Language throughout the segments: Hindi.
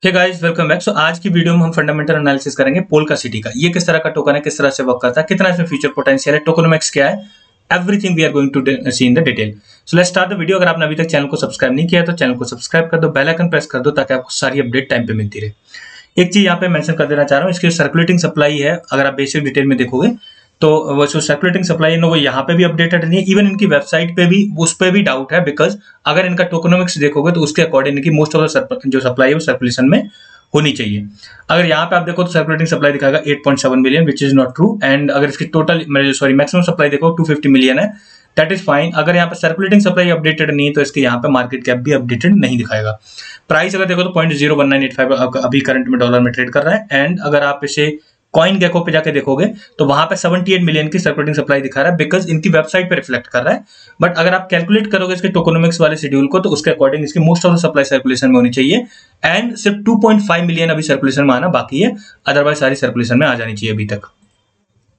Hey guys welcome back. आज की वीडियो में हम फंडामेंटल एनालिसिस करेंगे पोल्का सिटी का। ये किस तरह का टोकन है, किस तरह से वर्क करता है, कितना इसमें फ्यूचर पोटेंशियल है, टोकनोमिक्स क्या है, everything we are going to see in the detail. So let's start the video. अगर आपने अभी तक चैनल को सब्सक्राइब नहीं किया तो चैनल को सब्सक्राइब कर दो, बेल आइकन प्रेस कर दो ताकि आपको सारी अपडेट टाइम पे मिलती रहे। एक चीज यहाँ पे मेंशन कर देना चाह रहा हूँ, इसकी सर्कुलेटिंग सप्लाई है, अगर आप बेसिक डिटेल में देखोगे तो वो जो सर्कुलेटिंग सप्लाई है वो यहाँ पे भी अपडेटेड नहीं है, इवन इनकी वेबसाइट पे भी उस पे भी डाउट है। बिकॉज अगर इनका टोकनोमिक्स देखोगे तो उसके अकॉर्डिंग की मोस्ट ऑफ द जो सप्लाई है वो सर्कुलेशन में होनी चाहिए। अगर यहाँ पे आप देखो तो सर्कुलेटिंग सप्लाई दिखाएगा 8.7 million which is not true. And अगर इसकी टोटल मैक्सिमम सप्लाई देखो 250 मिलियन है, दैट इज फाइन। अगर यहाँ पे सर्कुलेटिंग सप्लाई अपडेटेड नहीं तो इसके यहाँ पे मार्केट कैप भी अपडेटेड नहीं दिखाएगा। प्राइस अगर देखो तो 0.01985 अभी करंट में डॉलर में ट्रेड कर रहा है। एंड अगर आप इसे कॉइन गेको पे जाके देखोगे तो वहां पे 78 मिलियन की सर्कुलेटिंग सप्लाई दिखा रहा है, बिकॉज इनकी वेबसाइट पे रिफ्लेक्ट कर रहा है। बट अगर आप कैलकुलेट करोगे इसके टोकनोमिक्स वाले शेड्यूल को तो उसके अकॉर्डिंग इसकी most of the supply circulation में होनी चाहिए। एंड सिर्फ 2.5 मिलियन अभी सर्कुलेशन में आना बाकी है, अदरवाइज सारी सर्कुलेशन में आ जानी चाहिए अभी तक।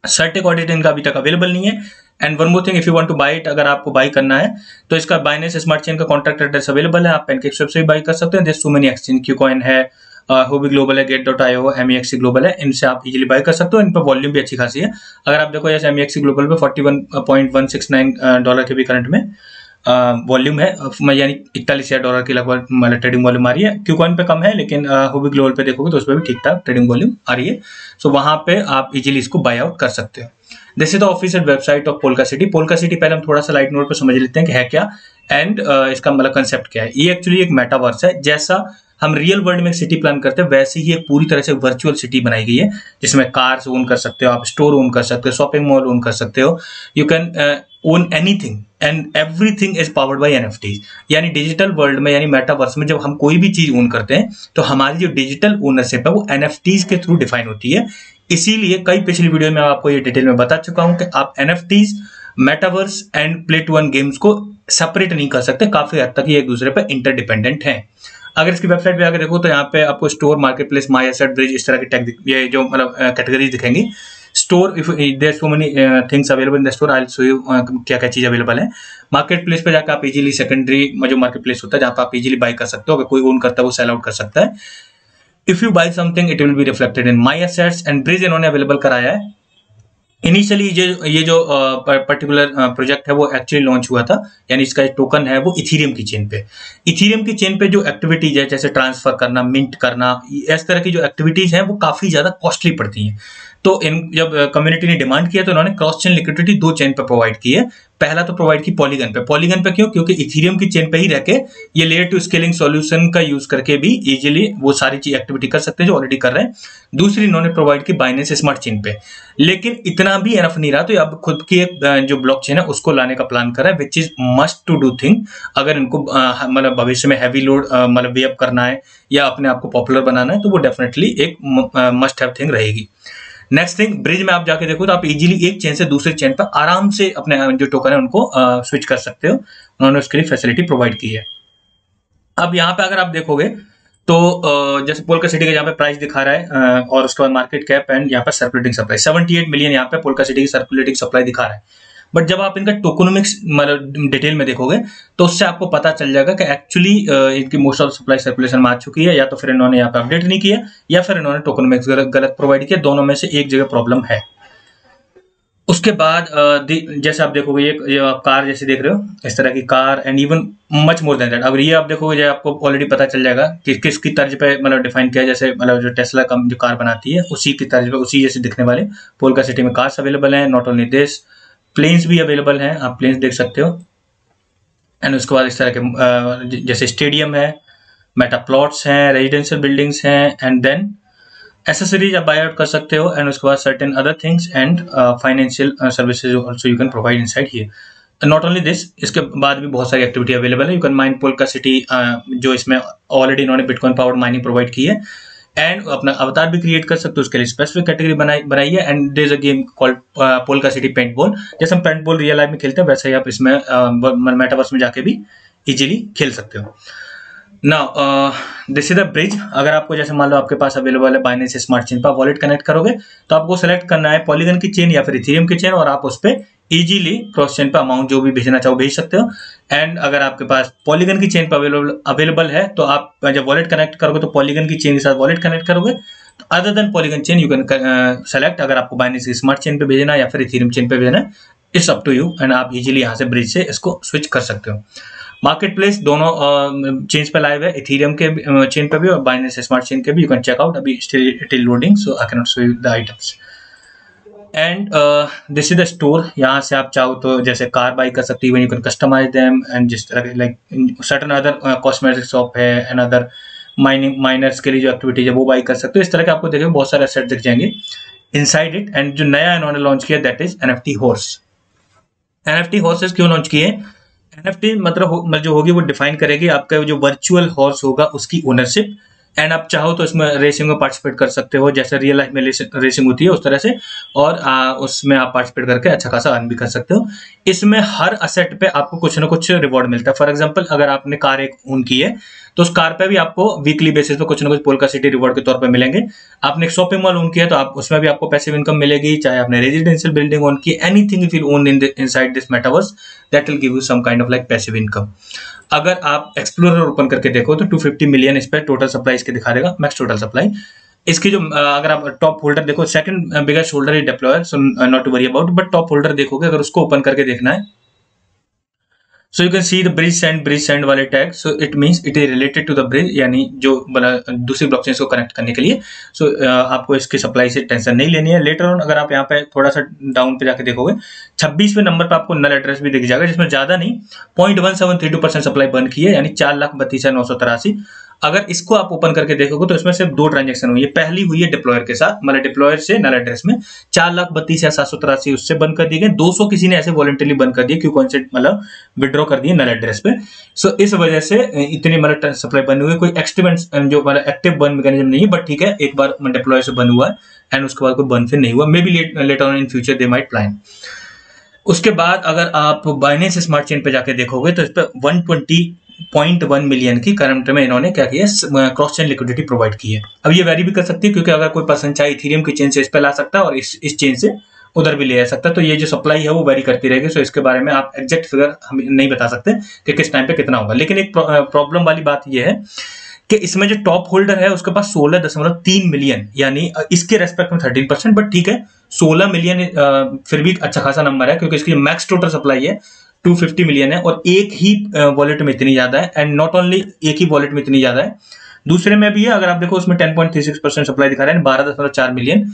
सर्टेक ऑडिट इनका अभी तक अवेलेबल नहीं है। And one more thing, if you want to buy it, अगर आपको बाय करना है तो इसका बाइनेंस स्मार्ट चेन का कॉन्ट्रैक्ट एड्रेस अवेलेबल है, आप पैनकेकस्वैप से भी बाय कर सकते हैं। There so many exchange, KuCoin है, होबी ग्लोबल है, गेट.io, MEXC ग्लोबल है, इनसे आप इजीली बाय कर सकते हो। इन पर वॉल्यूम भी अच्छी खासी है। अगर आप देखो जैसे MEXC ग्लोबल पे $41.169 के भी करंट में वॉल्यूम है, यानी $41,000 की लगभग मतलब ट्रेडिंग वॉल्यूम आ रही है। क्यूकॉइन पे कम है, लेकिन होबी ग्लोबल पे देखोगे तो उस पर भी ठीक ठाक ट्रेडिंग वॉल्यूम आ रही है। सो वहां पे आप इजीली इसको बाय आउट कर सकते हो। This is the official website of polka city. Polka city पहले हम थोड़ा सा लाइट नोट पे समझ लेते हैं कि है क्या एंड इसका मतलब कंसेप्ट क्या है। ये एक्चुअली एक मेटावर्स है। जैसा हम रियल वर्ल्ड में सिटी प्लान करते हैं वैसे ही एक पूरी तरह से वर्चुअल सिटी बनाई गई है, जिसमें कार्स ओन कर सकते हो, आप स्टोर ओन कर सकते हो, शॉपिंग मॉल ओन कर सकते हो, you can own anything and everything is powered by NFTs। यानी डिजिटल वर्ल्ड में यानी मेटावर्स में जब हम कोई भी चीज ओन करते हैं तो हमारी जो डिजिटल ओनरशिप है वो NFTs के थ्रू डिफाइन होती है। इसीलिए कई पिछली वीडियो में आपको ये डिटेल में बता चुका हूं कि आप NFTs, metaverse and play to earn games को सेपरेट नहीं कर सकते। काफी हद तक ये एक दूसरे पर इंटरडिपेंडेंट है। अगर इसकी वेबसाइट पे आकर देखो तो यहाँ पे आपको store, marketplace, my asset, bridge, इस तरह की टैग ये जो मतलब कैटेगरीज दिखेंगी। Store, if there so many things available in the store, I will show you क्या क्या चीज अवेलेबल है। मार्केट प्लेस पे जाकर आप इजीली सेकेंडरी जो मार्केट प्लेस होता है जहाँ पे आप इजीली बाय कर सकते हो, अगर कोई ओन करता है वो सेल आउट कर सकता है। If you buy something it will be reflected in my assets. And bridge इन्होंने अवेलेबल कराया है। इनिशियली ये जो पर्टिकुलर प्रोजेक्ट है वो एक्चुअली लॉन्च हुआ था, यानी इसका एक टोकन है वो इथीरियम की चेन पे। इथीरियम की चेन पे जो एक्टिविटीज है जैसे ट्रांसफर करना, मिंट करना, इस तरह की जो एक्टिविटीज हैं वो काफी ज्यादा कॉस्टली पड़ती हैं। तो जब कम्युनिटी ने डिमांड किया तो इन्होंने क्रॉस चेन लिक्विडिटी 2 चेन पे प्रोवाइड की है। पहला तो प्रोवाइड की पॉलीगन पे। पॉलीगन पे क्यों? क्योंकि इथीरियम की चेन पे ही रह के ये लेयर टू स्केलिंग सॉल्यूशन का यूज करके भी इजीली वो सारी चीज एक्टिविटी कर सकते हैं जो ऑलरेडी कर रहे हैं। दूसरी इन्होंने प्रोवाइड की बाइनेंस स्मार्ट चेन पे। लेकिन इतना भी एनफ नहीं रहा, तो अब खुद की एक जो ब्लॉकचेन है उसको लाने का प्लान कर रहा है, which is must to do thing. अगर इनको मतलब भविष्य में हैवी लोड मतलब वे अप करना है या अपने आप को पॉपुलर बनाना है तो वो डेफिनेटली एक मस्ट हैव थिंग रहेगी। नेक्स्ट थिंग, ब्रिज में आप जाके देखो तो आप इजीली एक चेन से दूसरे चेन पर आराम से अपने जो टोकन है उनको स्विच कर सकते हो। उन्होंने उसके लिए फैसिलिटी प्रोवाइड की है। अब यहाँ पे अगर आप देखोगे तो जैसे पोल्का सिटी का यहाँ पे प्राइस दिखा रहा है और उसके बाद मार्केट कैप एंड यहाँ पे सर्कुलेटिंग सप्लाई 78 मिलियन यहाँ पे पोल्का सिटी की सर्कुलेटिंग सप्लाई दिखा रहा है। बट जब आप इनका टोकनोमिक्स मतलब डिटेल में देखोगे तो उससे आपको पता चल जाएगा कि एक्चुअली इनकी मोस्ट ऑफ सप्लाई सर्कुलेशन में आ चुकी है, या तो फिर इन्होंने यहाँ पे अपडेट नहीं किया या फिर इन्होंने टोकनोमिक्स गलत प्रोवाइड किया। दोनों में से एक जगह प्रॉब्लम है। उसके बाद जैसे आप देखोगे ये आप कार जैसे देख रहे हो, इस तरह की car and even much more than that. अगर ये आप देखोगे जो आपको ऑलरेडी पता चल जाएगा कि किसकी तर्ज पे मतलब डिफाइन किया है। जैसे मतलब जो टेस्ला कम जो कार बनाती है उसी की तर्ज पे, उसी जैसे दिखने वाले पोल्का सिटी में कार्स अवेलेबल हैं। नॉट ओनली दिस, प्लेन्स भी अवेलेबल हैं, आप प्लेन्स देख सकते हो। एंड उसके बाद इस तरह के जैसे स्टेडियम है, मेटा प्लॉट्स हैं, रेजिडेंशियल बिल्डिंग्स हैं, एंड देन एसेसरीज आप बाय आउट कर सकते हो। एंड उसके बाद certain other things and financial services also you can provide inside here. Not only this, इसके बाद भी बहुत सारी एक्टिविटी अवेलेबल है। You can mine polka city, जो इसमें ऑलरेडी इन्होंने बिटकॉइन पावर्ड माइनिंग प्रोवाइड की है। एंड अपना अवतार भी क्रिएट कर सकते हो, उसके लिए स्पेसिफिक कैटेगरी बनाई है। And there is a game called Polka City paintball. जैसे हम पेंटबॉल रियल लाइफ में खेलते हैं वैसे ही आप इसमें मेटावर्स में जाके भी इजीली खेल सकते हो। Now this is the bridge. अगर आपको जैसे मान लो आपके पास अवेलेबल है बाइनेंस स्मार्ट चेन पर, वॉलेट कनेक्ट करोगे तो आपको सेलेक्ट करना है पॉलीगन की चेन या फिर इथीरियम की चेन, और आप उस पर इजीली क्रॉस चेन पे अमाउंट जो भी भेजना चाहो भेज सकते हो। एंड अगर आपके पास पॉलीगन की चेन पे अवेलेबल है तो आप जब वॉलेट कनेक्ट करोगे तो पॉलीगन की चेन के साथ वॉलेट कनेक्ट करोगे, तो other than polygon chain you can select अगर आपको बाइनेंस की स्मार्ट चेन पे भेजना है या फिर इथेरियम चेन पे भेजना है, it's up to you. And आप इजीली यहाँ से ब्रिज से इसको स्विच कर सकते हो। मार्केट प्लेस दोनों चेन्स पे लाइव है, इथेरियम के चेन पे भी और बाइनेंस स्मार्ट चेन के भी। यू कैन चेक आउट, अभी still it is loading so I can not show you the items. And this is the store, यहाँ से आप चाहो तो जैसे कार बाई कर सकते हो, you can customise them. And जिस तरह like certain other cosmetic shop है एंड अदर माइनर्स के लिए जो एक्टिविटीज है वो बाई कर सकते हो। इस तरह के आपको देखेंगे बहुत सारे एसेट दिख जाएंगे इनसाइड इट। एंड जो नया इन्होंने लॉन्च किया that is NFT horse. NFT horses क्यों लॉन्च किए? NFT मतलब जो होगी वो डिफाइन करेगी आपका जो वर्चुअल हॉर्स होगा उसकी ओनरशिप। एंड आप चाहो तो इसमें रेसिंग में पार्टिसिपेट कर सकते हो, जैसे रियल लाइफ में रेसिंग होती है उस तरह से, और उसमें आप पार्टिसिपेट करके अच्छा खासा अर्न भी कर सकते हो। इसमें हर असेट पे आपको कुछ ना कुछ रिवॉर्ड मिलता है। फॉर एग्जांपल अगर आपने कार एक ओन की है तो उस कार पे भी आपको वीकली बेसिस पे कुछ ना कुछ पोल्का सिटी रिवॉर्ड के तौर पे मिलेंगे। आपने एक शॉपिंग मॉल ओन किया है तो आप उसमें भी आपको पैसिव इनकम मिलेगी, चाहे आपने रेजिडेंशियल बिल्डिंग ओन की, anything if you own inside this metaverse that will give you some kind of like passive income. अगर आप एक्सप्लोरर ओपन करके देखो तो 250 मिलियन इस पे टोटल सप्लाई इसके दिखा देगा, मैक्स टोटल सप्लाई इसकी। जो अगर आप टॉप होल्डर देखो, second biggest holder is deployer, so not to worry about, but top holder देखोगे अगर उसको ओपन करके देखना है, so you can see the bridge send वाले tag. So it means it is related to the bridge, यानी जो दूसरी ब्लॉकचेन को कनेक्ट करने के लिए। सो आपको इसकी सप्लाई से टेंशन नहीं लेनी है। लेटर ऑन अगर आप यहाँ पे थोड़ा सा डाउन पे जाके देखोगे 26वें नंबर पे आपको नल एड्रेस भी दिख जाएगा, जिसमें ज्यादा नहीं 0.1732% सप्लाई बंद की है, यानी 4,32,983। अगर इसको आप ओपन करके देखोगे तो इसमें सिर्फ 2 ट्रांजेक्शन हुई है। पहली हुई है डिप्लॉयर के साथ, मतलब डिप्लॉयर से नल एड्रेस में 4,32,783 उससे बंद कर दिए गए। 200 किसी ने ऐसे वॉलंटरली बंद कर दिए, क्यों कॉन्सेप्ट मतलब विड्रॉ कर दिए नल एड्रेस पे। सो इस वजह से इतनी मतलब सप्लाई बंद हुई है। कोई एक्टिव जो मतलब एक्टिव बंद मैकेनिज्म नहीं है, बट ठीक है एक बार डिप्लॉयर से बंद हुआ है एंड उसके बाद कोई बंद फिर नहीं हुआ। May be later on in future they might plan. उसके बाद अगर आप बाइनेंस स्मार्ट चेन पे जाके देखोगे तो इस पर 120.1 मिलियन की करंट में इन्होंने क्या किया, क्रॉस चेन लिक्विडिटी प्रोवाइड की है। अब ये वेरी भी कर सकती है, क्योंकि अगर कोई पर्सन चाहे इथेरियम की चेन से इस पे ला सकता है और इस चेन से उधर भी ले आ सकता है। तो ये जो सप्लाई है वो वेरी करती रहेगी। सो इसके बारे में आप एग्जैक्ट फिगर हम नहीं बता सकते कि किस टाइम पे कितना होगा। लेकिन एक प्रॉब्लम वाली बात ये है कि इसमें जो टॉप होल्डर है उसके पास 16.3 मिलियन, यानी इसके रेस्पेक्ट में 13%, बट ठीक है 16 मिलियन फिर भी अच्छा खासा नंबर है, क्योंकि इसकी मैक्स टोटल सप्लाई है 250 मिलियन है और एक ही वॉलेट में इतनी ज्यादा है। एंड नॉट ओनली एक ही वॉलेट में इतनी ज्यादा है, दूसरे में भी है। अगर आप देखो उसमें 10.36% सप्लाई दिखा रहा है, 12.4 मिलियन।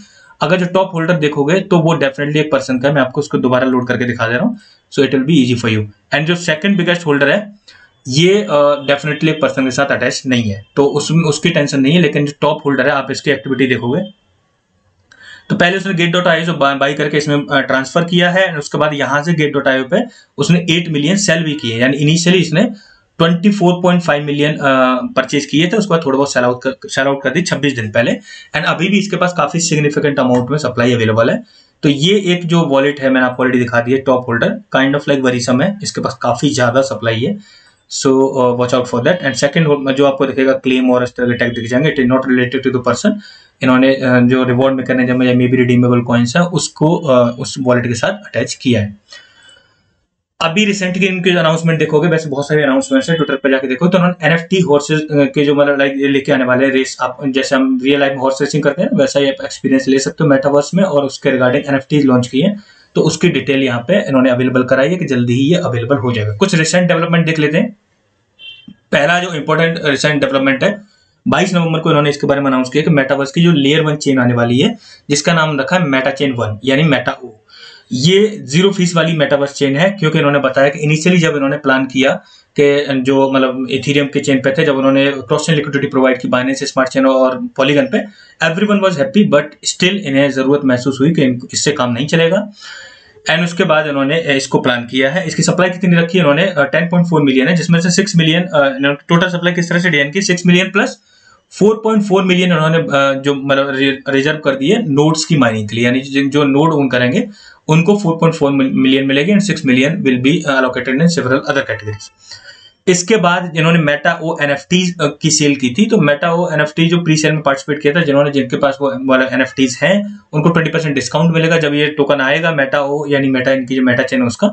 अगर जो टॉप होल्डर देखोगे तो वो डेफिनेटली एक पर्सन का, मैं आपको उसको दोबारा लोड करके दिखा दे रहा हूँ, so it will be easy for you. And जो सेकंड बिगेस्ट होल्डर है ये डेफिनेटली एक पर्सन के साथ अटैच नहीं है, तो उसमें उसकी टेंशन नहीं है। लेकिन जो टॉप होल्डर है आप इसकी एक्टिविटी देखोगे तो पहले उसने Gate.io बाई करके इसमें ट्रांसफर किया है, और उसके बाद यहाँ से Gate.io पे उसने 8 मिलियन सेल भी किए, यानी इनिशियली इसने 24.5 मिलियन परचेज किए थे, उसके बाद थोड़ा बहुत सेल आउट कर दी 26 दिन पहले। एंड अभी भी इसके पास काफी सिग्निफिकेंट अमाउंट में सप्लाई अवेलेबल है। तो ये एक जो वॉलेट है मैंने आपको ऑलरेडी दिखा दी है, top holder kind of like worrisome है, इसके पास काफी ज्यादा सप्लाई है। So watch out for that. And second जो आपको दिखेगा क्लेम और इस तरह के टैग दिख जाएंगे, it is not related to the person. इन्होंने जो रिवॉर्ड मैकेनिज्म या मे बी रिडीमेबल कॉइन्स है उसको उस वॉलेट के साथ अटैच किया है। अभी रिसेंटली इनके अनाउंसमेंट देखोगे, वैसे बहुत सारे अनाउंसमेंट्स हैं, ट्विटर पर जाके देखो तो उन्होंने NFT हॉर्सेस के जो मतलब लाइक लेके आने वाले रेस, आप जैसे हम रियल लाइफ में हॉर्स रेसिंग करते हैं वैसा ही आप एक्सपीरियंस ले सकते हो मेटावर्स में, और उसके रिगार्डिंग NFT लॉन्च की है। तो उसकी डिटेल यहाँ पे इन्होंने अवेलेबल कराई है कि जल्दी ही ये अवेलेबल हो जाएगा। कुछ रिसेंट डेवलपमेंट देख लेते हैं। पहला जो इंपॉर्टेंट रिसेंट डेवलपमेंट है, 22 नवंबर को इन्होंने इसके बारे में अनाउंस किया कि मेटावर्स की जो लेयर 1 चेन आने वाली है, जिसका नाम रखा है मेटा चेन 1 यानी मेटा ओ। ये 0 फीस वाली मेटावर्स चेन है, क्योंकि इन्होंने बताया कि इनिशियली जब इन्होंने प्लान किया कि जो मतलब इथेरियम के चेन पे थे, जब उन्होंने क्रॉस चेन लिक्विडिटी प्रोवाइड की बाइनेंस स्मार्ट चेन और पॉलीगन पे, everyone was happy, but still इन्हें जरूरत महसूस हुई कि इससे काम नहीं चलेगा। एंड उसके बाद इन्होंने इसको प्लान किया है। इसकी सप्लाई कितनी रखी है इन्होंने, 10.4 मिलियन है, जिसमें से 6 मिलियन टोटल सप्लाई किस तरह से डिजाइन की, 6 मिलियन प्लस 4.4 मिलियन उन्होंने जो मतलब रिजर्व कर दिए नोड्स की माइनिंग के लिए, यानी जो नोड ओन करेंगे उनको 4.4 मिलियन मिलेगी, and 6 million will be allocated in several other categories. इसके बाद इन्होंने मेटा ओ एनएफटीज की सेल की थी। तो मेटा ओ एनएफटी जो प्री सेल में पार्टिसिपेट किया था, जिनके पास वो वाला एनएफटीज हैं उनको 20% डिस्काउंट मिलेगा जब ये टोकन आएगा। मेटा ओ यानी मेटा इनकी जो मेटा चेन है उसका,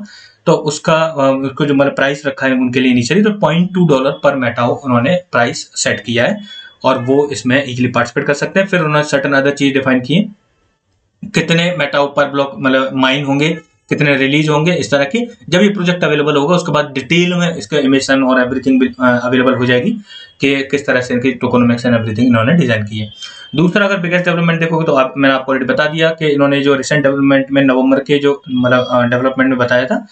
तो उसको जो मतलब प्राइस रखा है उनके लिए इनिशियली, तो $0.2 पर मेटा ओ उन्होंने प्राइस सेट किया है और वो इसमें इजीली पार्टिसिपेट कर सकते हैं। फिर उन्होंने सर्टेन अदर चीज डिफाइन की है, कितने मेटा ओ पर ब्लॉक मतलब माइन होंगे, कितने रिलीज होंगे, इस तरह की। जब ये प्रोजेक्ट अवेलेबल होगा उसके बाद डिटेल में इसका इमेशन और एवरीथिंग अवेलेबल हो जाएगी कि किस तरह से इनकी टोकनोमिक्स एंड एवरीथिंग इन्होंने डिजाइन की है। दूसरा अगर बिगेस्ट डेवलपमेंट देखोगे तो मैंने आपको ऑलरेडी बता दिया कि इन्होंने जो रिसेंट डेवलपमेंट में नवंबर के जो मतलब डेवलपमेंट में बताया था,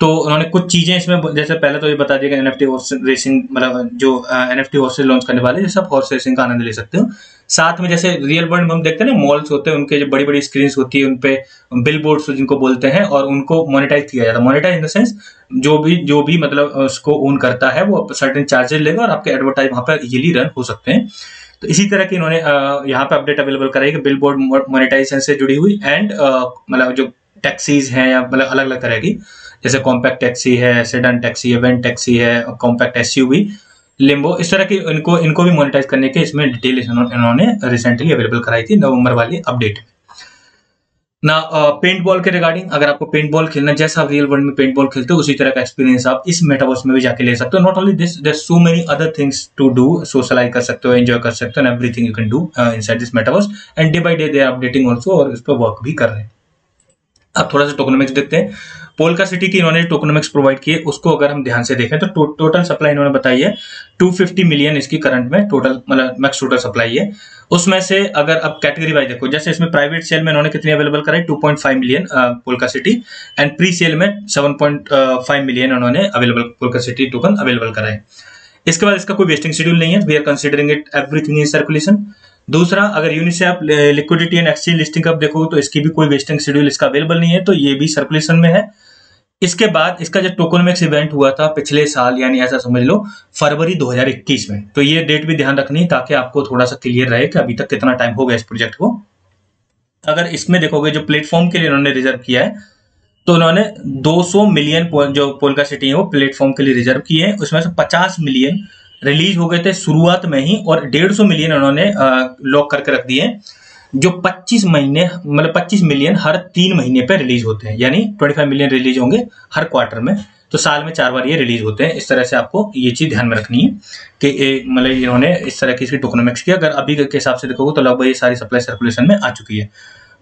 तो उन्होंने कुछ चीजें इसमें, जैसे पहले तो ये बता दिया कि एनएफटी हॉर्स रेसिंग मतलब जो एनएफटी हॉर्सेस लॉन्च करने वाले हैं, सब हॉर्स रेसिंग का आनंद ले सकते हो। साथ में जैसे रियल वर्ल्ड में हम देखते हैं ना, मॉल्स होते हैं, उनके जो बड़ी बड़ी स्क्रीन होती है, उनपे बिल बोर्ड्स जिनको बोलते हैं, और उनको मोनेटाइज किया जाता है। मोनेटाइज इन द सेंस जो भी मतलब उसको ओन करता है वो सर्टेन चार्जेस लेगा और आपके एडवर्टाइज वहां पर इजीली रन हो सकते हैं। तो इसी तरह की इन्होंने यहाँ पे अपडेट अवेलेबल कराई कि बिल बोर्ड मोनेटाइजेशन से जुड़ी हुई एंड मतलब जो टैक्सीज हैं या मतलब अलग अलग तरह की, जैसे कॉम्पैक्ट टैक्सी है, सेडान टैक्सी है, वैन टैक्सी है, कॉम्पैक्ट एसयूवी, लिम्बो, इस तरह की इनको भी मोनेटाइज करने के इसमें डिटेल इन्होंने रिसेंटली अवेलेबल कराई थी नवंबर वाली अपडेट ना। पेंट बॉल के रिगार्डिंग, अगर आपको पेंट बॉल खेलना जैसा आप रियल वर्ल्ड में पेंट बॉल खेलते हो उसी तरह का एक्सपीरियंस आप इस मेटावर्स में भी जाके ले सकते हो। Not only this, there so many other things to do, socialise कर सकते हो, एंजॉय कर सकते हो, everything you can do inside this metaverse, and day by day they are updating also, और इस पर वर्क भी कर रहे हैं। अब थोड़ा सा टोकनोमिक्स देखते हैं। पोल्का सिटी की इन्होंने टोकनोमिक्स प्रोवाइड किए, उसको अगर हम ध्यान से देखें तो टोटल सप्लाई इन्होंने बताई है 250 मिलियन इसकी करंट में टोटल मतलब मैक्स टोटल सप्लाई है। उसमें से अगर अब कैटेगरी वाइज देखो, जैसे इसमें प्राइवेट सेल में इन्होंने कितनी अवेलेबल कराई, 2.5 million Polka City, and presale में 7.5 मिलियन उन्होंने available Polka City token available कराए। इसके बाद इसका कोई वेस्टिंग शेड्यूल नहीं है, we are considering it everything in circulation. दूसरा, अगर Uniswap liquidity and exchange listing कब देखोगे तो इसकी भी कोई वेस्टिंग शेड्यूल इसका अवेलेबल नहीं है, तो ये भी सर्कुलेशन में है। इसके बाद इसका जो टोकनोमिक्स इवेंट हुआ था पिछले साल, यानी ऐसा समझ लो फरवरी 2021 में, तो ये डेट भी ध्यान रखनी है ताकि आपको थोड़ा सा क्लियर रहे कि अभी तक कितना टाइम हो गया इस प्रोजेक्ट को। अगर इसमें देखोगे जो प्लेटफॉर्म के लिए इन्होंने रिजर्व किया है, तो उन्होंने 200 मिलियन जो पोल्का सिटी है वो प्लेटफॉर्म के लिए रिजर्व किए हैं। उसमें से 50 मिलियन रिलीज हो गए थे शुरुआत में ही, और 150 मिलियन उन्होंने लॉक करके रख दिए हैं, जो 25 महीने मतलब 25 मिलियन हर 3 महीने पे रिलीज होते हैं, यानी 25 मिलियन रिलीज होंगे हर क्वार्टर में, तो साल में 4 बार ये रिलीज होते हैं। इस तरह से आपको ये चीज ध्यान में रखनी है कि मतलब इन्होंने इस तरह की इसकी टोकनोमिक्स किया। अगर अभी के हिसाब से देखोगे तो लगभग ये सारी सप्लाई सर्कुलेशन में आ चुकी है।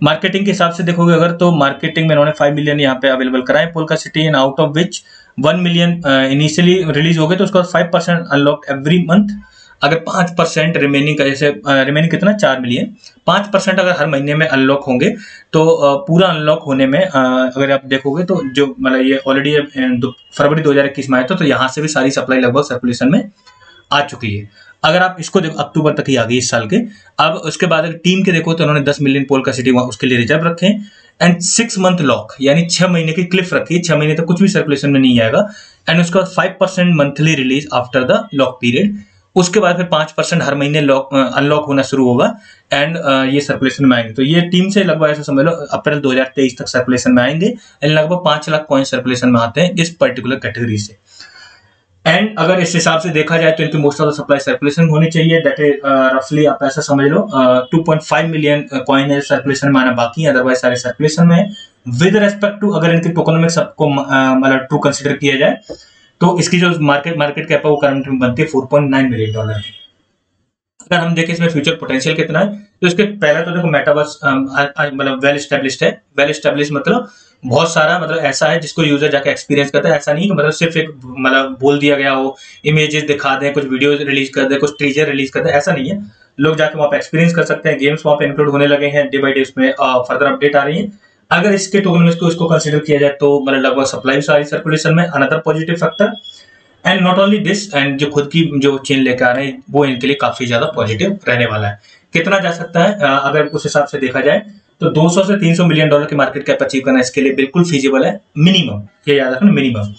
मार्केटिंग के हिसाब से देखोगे अगर, तो मार्केटिंग में इन्होंने 5 मिलियन यहाँ पे अवेलेबल कराए polka City, and out of which 1 million initially release हो गए, तो उसका 5% अनलॉक्ड एवरी मंथ। अगर 5% रिमेनिंग का, जैसे रिमेनिंग कितना 4 मिलियन, 5% अगर हर महीने में अनलॉक होंगे तो पूरा अनलॉक होने में अगर आप देखोगे तो जो मतलब ये ऑलरेडी फरवरी 2021 में आया था, तो यहाँ से भी सारी सप्लाई लगभग सर्कुलेशन में आ चुकी है। अगर आप इसको देखो अक्टूबर तक ही आ गई इस साल के। अब उसके बाद अगर टीम के देखो तो उन्होंने 10 मिलियन पोल्का सिटी उसके लिए रिजर्व रखे, एंड 6 मंथ लॉक यानी 6 महीने की क्लिफ रखी, 6 महीने तक कुछ भी सर्कुलेशन में नहीं आएगा, एंड उसके बाद 5% monthly release after the lock period. उसके बाद फिर 5% हर महीने अनलॉक होना शुरू होगा, एंड ये सर्कुलेशन में आएंगे। तो ये टीम से लगभग ऐसा समझ लो अप्रैल 2023 तक सर्कुलेशन में आएंगे, एंड लगभग 5 लाख कॉइन सर्कुलेशन में आते हैं इस पर्टिकुलर कैटेगरी से। एंड अगर इस हिसाब से देखा जाए तो इनकी most of the supply circulation होनी चाहिए, दैट इज रफली आप ऐसा समझ लो 2.5 मिलियन कॉइन है सर्कुलेशन में आना बाकी है, अदरवाइज सारे सर्कुलेशन में है। विद रेस्पेक्ट टू अगर इनके टोकनोमिक्स आपको मतलब ट्रू कंसिडर किया जाए तो इसकी जो मार्केट कैप है वो करंट में बनती है $4.9 मिलियन की। अगर हम देखें इसमें फ्यूचर पोटेंशियल कितना है, तो इसके पहले तो देखो मेटावर्स मतलब वेल एस्टेब्लिश्ड है। वेल एस्टेब्लिश मतलब बहुत सारा मतलब ऐसा है जिसको यूजर जाके एक्सपीरियंस करता है। ऐसा नहीं कि मतलब सिर्फ एक मतलब बोल दिया गया हो, इमेजेस दिखा दें, कुछ वीडियोस रिलीज कर दें, कुछ टीजर रिलीज कर दें, ऐसा नहीं है। लोग जाके वहाँ पे एक्सपीरियंस कर सकते हैं, गेम्स वहाँ पे इंक्लूड होने लगे हैं, डे बाई डे उसमें फर्दर अपडेट आ रही है। अगर इसके टोकनोमिक्स को इसको कंसिडर किया जाए तो मतलब लगभग सप्लाई सारी सर्कुलेशन में, another positive factor. And not only this, and जो खुद की जो चेन लेकर आ रहे हैं वो इनके लिए काफी ज्यादा पॉजिटिव रहने वाला है। कितना जा सकता है अगर उस हिसाब से देखा जाए तो 200 से 300 मिलियन डॉलर की मार्केट कैप अचीव करना इसके लिए बिल्कुल फीजिबल है, मिनिमम, ये याद रखना मिनिमम।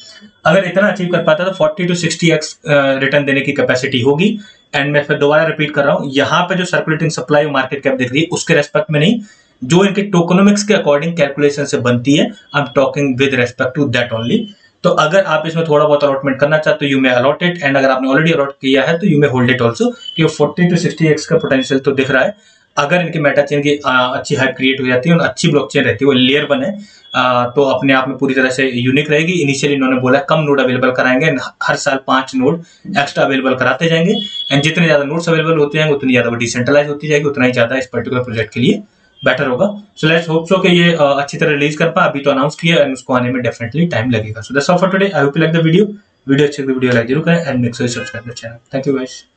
अगर इतना अचीव कर पाता तो 40 to 60x रिटर्न देने की कैपेसिटी होगी। एंड मैं फिर दोबारा रिपीट कर रहा हूँ, यहाँ पे जो सर्कुलेटिंग सप्लाई मार्केट कैप दिख रही है उसके रेस्पेक्ट में नहीं, जो इनके टोकनोमिक्स के अकॉर्डिंग कैलकुलेशन से बनती है, I am talking with respect to that only. तो अगर आप इसमें थोड़ा बहुत अलॉटमेंट करना चाहते हो, you may a lot it, and अगर आपने ऑलरेडी अलॉट किया है तो you may hold it also, कि 40 to 60x का पोटेंशियल तो दिख रहा है। अगर इनकी मेटा चेन की अच्छी हाइप क्रिएट हो जाती है और अच्छी ब्लॉकचेन रहती है, वो लेयर 1 है, तो अपने आप में पूरी तरह से यूनिक रहेगी। इनिशियली इन्होंने बोला कम नोड अवेलेबल कराएंगे, हर साल 5 नोड एक्स्ट्रा अवेलेबल कराते जाएंगे, एंड जितने ज्यादा नोड्स अवेलेबल होते जाएंगे उतनी ज्यादा वो डिसेंट्रलाइज होती जाएगी, उतना ही ज्यादा इस पर्टिकुलर प्रोजेक्ट के लिए बेटर होगा। सो लेट्स होप सो कि ये अच्छी तरह रिलीज कर पाए। अभी तो अनाउंस किया एंड उसको आने में डेफिनेटली टाइम लगेगा। So that's all for today. I hope you like the video. Video अच्छी लगी वीडियो लाइक जरूर करें and make sure you subscribe the channel. Thank you guys.